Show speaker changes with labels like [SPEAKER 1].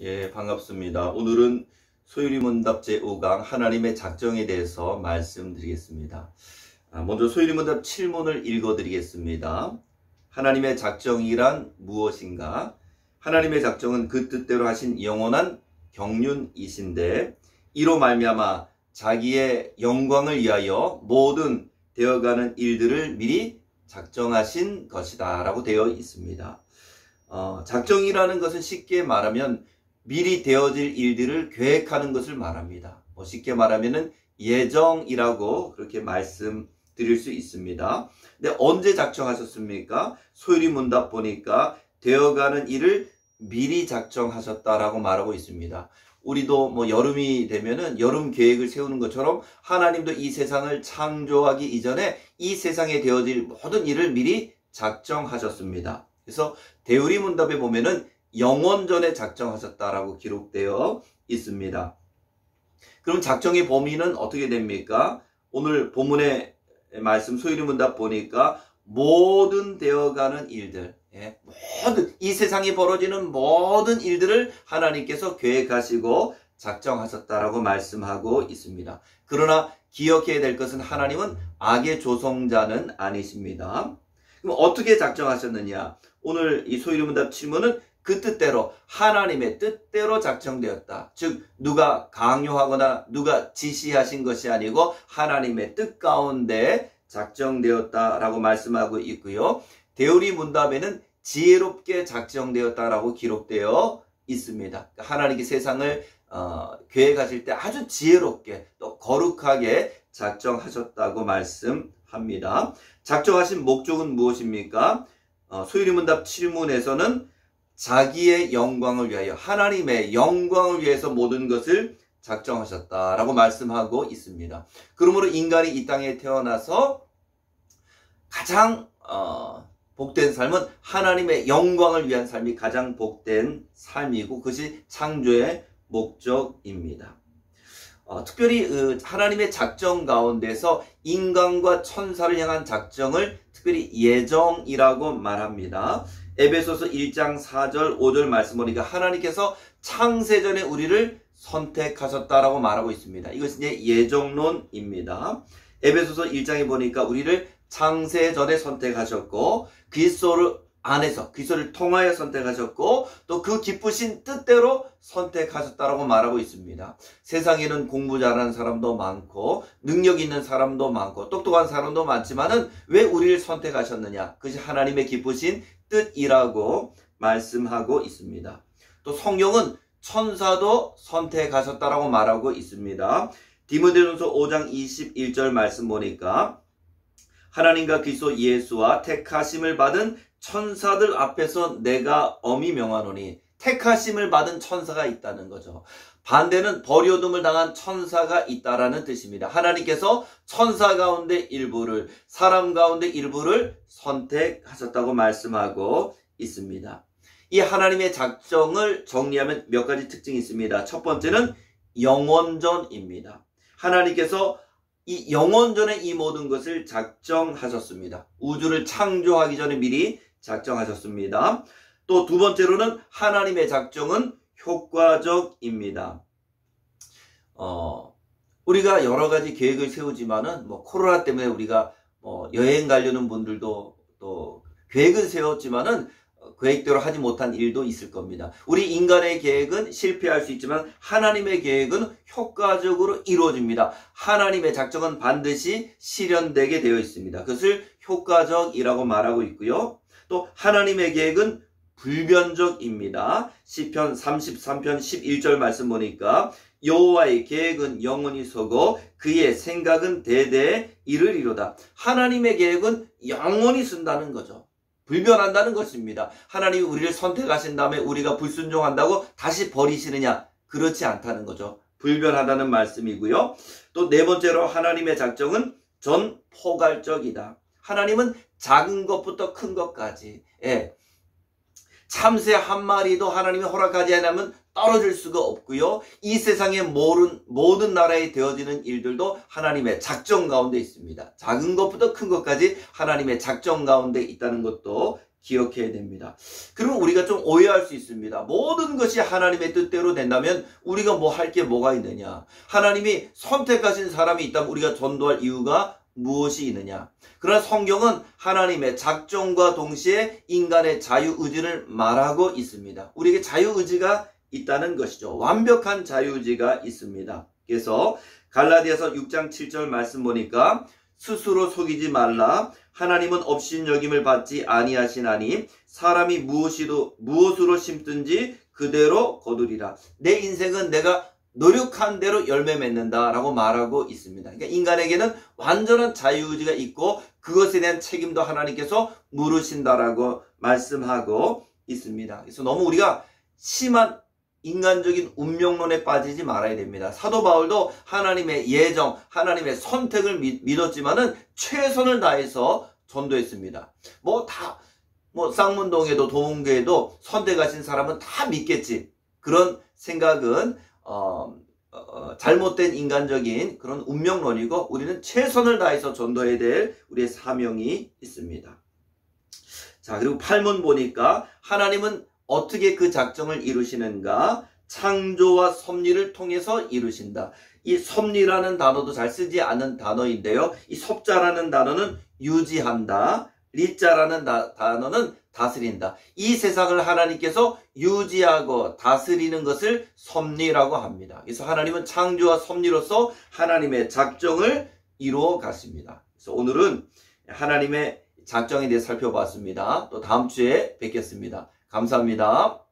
[SPEAKER 1] 예, 반갑습니다. 오늘은 소율이문답 제5강 하나님의 작정에 대해서 말씀드리겠습니다. 먼저 소율이문답 7문을 읽어드리겠습니다. 하나님의 작정이란 무엇인가? 하나님의 작정은 그 뜻대로 하신 영원한 경륜이신데 이로 말미암아 자기의 영광을 위하여 모든 되어가는 일들을 미리 작정하신 것이다 라고 되어 있습니다. 작정이라는 것은 쉽게 말하면 미리 되어질 일들을 계획하는 것을 말합니다. 쉽게 말하면은 예정이라고 그렇게 말씀드릴 수 있습니다. 근데 언제 작정하셨습니까? 소율이문답 보니까 되어가는 일을 미리 작정하셨다라고 말하고 있습니다. 우리도 여름이 되면은 여름 계획을 세우는 것처럼 하나님도 이 세상을 창조하기 이전에 이 세상에 되어질 모든 일을 미리 작정하셨습니다. 그래서 대우리문답에 보면은 영원전에 작정하셨다라고 기록되어 있습니다. 그럼 작정의 범위는 어떻게 됩니까? 오늘 본문의 말씀 소율이문답 보니까 모든 되어가는 일들, 모든 이 세상에 벌어지는 모든 일들을 하나님께서 계획하시고 작정하셨다라고 말씀하고 있습니다. 그러나 기억해야 될 것은 하나님은 악의 조성자는 아니십니다. 그럼 어떻게 작정하셨느냐? 오늘 이 소율이문답 7문은 그 뜻대로 하나님의 뜻대로 작정되었다. 즉 누가 강요하거나 누가 지시하신 것이 아니고 하나님의 뜻 가운데 작정되었다라고 말씀하고 있고요. 대우리문답에는 지혜롭게 작정되었다라고 기록되어 있습니다. 하나님께 세상을 계획하실 때 아주 지혜롭게 또 거룩하게 작정하셨다고 말씀합니다. 작정하신 목적은 무엇입니까? 소율이문답 7문에서는 자기의 영광을 위하여 하나님의 영광을 위해서 모든 것을 작정하셨다라고 말씀하고 있습니다. 그러므로 인간이 이 땅에 태어나서 가장 복된 삶은 하나님의 영광을 위한 삶이 가장 복된 삶이고 그것이 창조의 목적입니다. 특별히 하나님의 작정 가운데서 인간과 천사를 향한 작정을 특별히 예정이라고 말합니다. 에베소서 1장 4절 5절 말씀 보니까 하나님께서 창세전에 우리를 선택하셨다라고 말하고 있습니다. 이것은 이제 예정론입니다. 에베소서 1장에 보니까 우리를 창세전에 선택하셨고 그리스도를 안에서 그리스도를 통하여 선택하셨고 또 그 기쁘신 뜻대로 선택하셨다라고 말하고 있습니다. 세상에는 공부 잘하는 사람도 많고 능력 있는 사람도 많고 똑똑한 사람도 많지만은 왜 우리를 선택하셨느냐? 그것이 하나님의 기쁘신 뜻이라고 말씀하고 있습니다. 또 성경은 천사도 선택하셨다라고 말하고 있습니다. 디모데전서 5장 21절 말씀 보니까 하나님과 그리스도 예수와 택하심을 받은 천사들 앞에서 내가 엄히 명하노니 택하심을 받은 천사가 있다는 거죠. 반대는 버려둠을 당한 천사가 있다라는 뜻입니다. 하나님께서 천사 가운데 일부를 사람 가운데 일부를 선택하셨다고 말씀하고 있습니다. 이 하나님의 작정을 정리하면 몇 가지 특징이 있습니다. 첫 번째는 영원전입니다. 하나님께서 이 영원전에 이 모든 것을 작정하셨습니다. 우주를 창조하기 전에 미리 작정하셨습니다. 또 두 번째로는 하나님의 작정은 효과적입니다. 우리가 여러 가지 계획을 세우지만은 코로나 때문에 우리가 여행 가려는 분들도 또 계획은 세웠지만은 계획대로 하지 못한 일도 있을 겁니다. 우리 인간의 계획은 실패할 수 있지만 하나님의 계획은 효과적으로 이루어집니다. 하나님의 작정은 반드시 실현되게 되어 있습니다. 그것을 효과적이라고 말하고 있고요. 또 하나님의 계획은 불변적입니다. 시편 33편 11절 말씀 보니까 여호와의 계획은 영원히 서고 그의 생각은 대대에 이르리로다. 하나님의 계획은 영원히 쓴다는 거죠. 불변한다는 것입니다. 하나님이 우리를 선택하신 다음에 우리가 불순종한다고 다시 버리시느냐? 그렇지 않다는 거죠. 불변하다는 말씀이고요. 또 네 번째로 하나님의 작정은 전포괄적이다. 하나님은 작은 것부터 큰 것까지 참새 한 마리도 하나님이 허락하지 않으면 떨어질 수가 없고요. 이 세상의 모든 나라에 되어지는 일들도 하나님의 작정 가운데 있습니다. 작은 것부터 큰 것까지 하나님의 작정 가운데 있다는 것도 기억해야 됩니다. 그러면 우리가 좀 오해할 수 있습니다. 모든 것이 하나님의 뜻대로 된다면 우리가 뭐 할 게 뭐가 있느냐? 하나님이 선택하신 사람이 있다면 우리가 전도할 이유가 무엇이 있느냐? 그러나 성경은 하나님의 작정과 동시에 인간의 자유의지를 말하고 있습니다. 우리에게 자유의지가 있다는 것이죠. 완벽한 자유의지가 있습니다. 그래서 갈라디아서 6장 7절 말씀 보니까 스스로 속이지 말라. 하나님은 업신여김을 받지 아니하시나니 사람이 무엇으로 심든지 그대로 거두리라. 내 인생은 내가 노력한 대로 열매 맺는다라고 말하고 있습니다. 그러니까 인간에게는 완전한 자유의지가 있고 그것에 대한 책임도 하나님께서 물으신다라고 말씀하고 있습니다. 그래서 너무 우리가 심한 인간적인 운명론에 빠지지 말아야 됩니다. 사도 바울도 하나님의 예정, 하나님의 선택을 믿었지만은 최선을 다해서 전도했습니다. 쌍문동에도 도문교에도 선택하신 사람은 다 믿겠지. 그런 생각은 잘못된 인간적인 그런 운명론이고 우리는 최선을 다해서 전도해야 될 우리의 사명이 있습니다. 자, 그리고 8문 보니까 하나님은 어떻게 그 작정을 이루시는가? 창조와 섭리를 통해서 이루신다. 이 섭리라는 단어도 잘 쓰지 않은 단어인데요. 이 섭자라는 단어는 유지한다. 리자라는 단어는 다스린다. 이 세상을 하나님께서 유지하고 다스리는 것을 섭리라고 합니다. 그래서 하나님은 창조와 섭리로서 하나님의 작정을 이루어 가십니다. 그래서 오늘은 하나님의 작정에 대해 살펴봤습니다. 또 다음 주에 뵙겠습니다. 감사합니다.